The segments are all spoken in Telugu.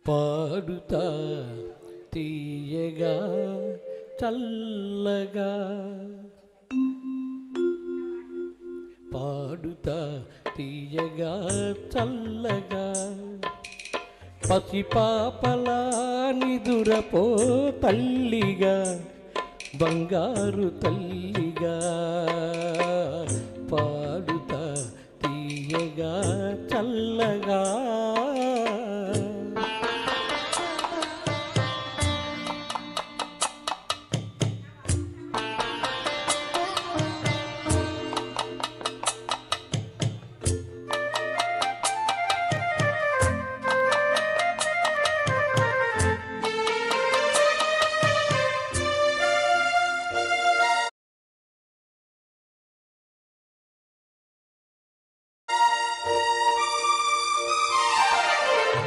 పాడుతా తీయగా చల్లగా, పాడుతా తీయగా చల్లగా, పసిపాపలా నిదురపో తల్లిగా, బంగారు తల్లిగా, పాడుతా తీయగా చల్లగా.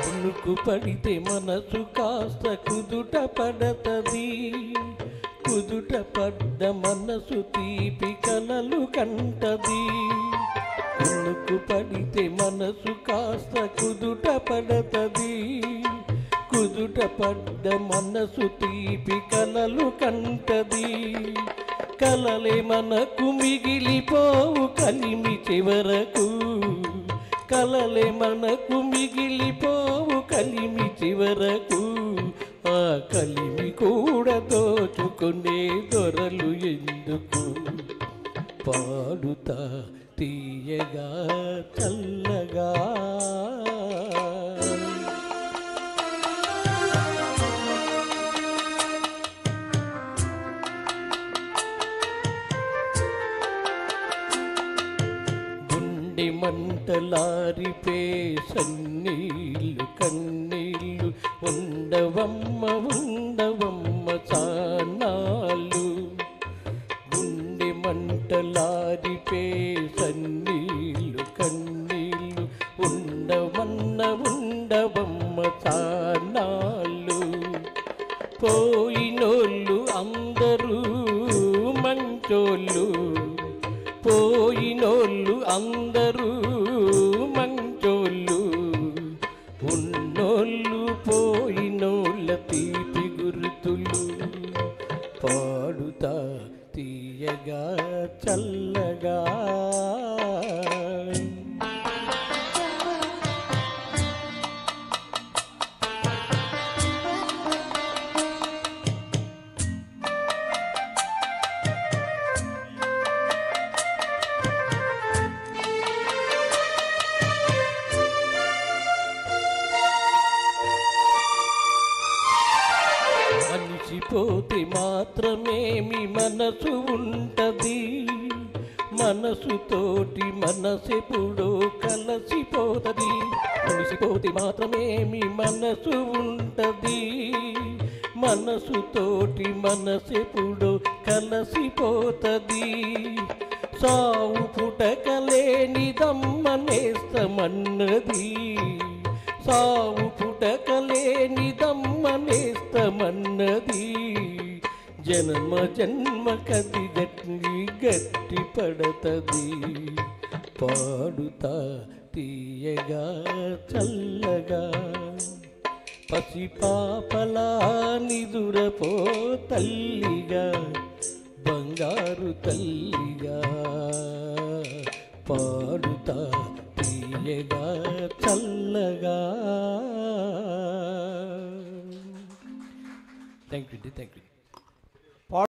కునుకు పడితే మనసు కాస్త కుదుట పడతది, కుదుట పడ్డ మనసు తీపి కలలు కంటది. కునుకు పడితే మనసు కాస్త కుదుట పడతది, కుదుట పడ్డ మనసు తీపి కలలు కంటది. కలలే మనకు మిగిలిపోవు కలిమి చివరకు, కలలే మనకు మిగిలిపోవు కలిమి చివరకు. ఆ కలిమి కూడా దోచుకునే దొరలు ఎందుకు? పాడుతా తీయగా చల్లగా. మంటలారిపే సన్నీళ్ళు కన్నీళ్ళు ఉండవమ్మ ఉండవమ్మ చానాళ్ళు. గుండె మంటలారిపే సన్నీళ్ళు కన్నీళ్ళు ఉండవన్న ఉండవమ్మ చానాళ్ళు. పోయినోళ్ళు అందరూ మంచోళ్ళు, పోయినోళ్ళు అందరూ మంచోళ్ళు, ఉన్నోళ్ళు పోయినోళ్ళ తీపి గుర్తులు. పాడుతా తీయగా చల్లగా. మనిషిపోతే మాత్రమేమి మనసు ఉంటది, మనసుతోటి మనసెప్పుడో కలసిపోతది. మనిషిపోతే మాత్రమేమి మనసు ఉంటది, మనసుతోటి మనసెప్పుడో కలసిపోతది. సావు పుటకలేనిదమ్మ నేస్తమన్నది, సావు పుటకలేనిదమ్మ నేస్తమన్నది. జన్మ జన్మ కది గట్టి పడతది. పాడుతా తీయగా చల్లగా, పసిపాపలా నిదురపో తల్లిగా, బంగారు తల్లిగా, పాడుతా తీయగా చల్లగా. Thank you.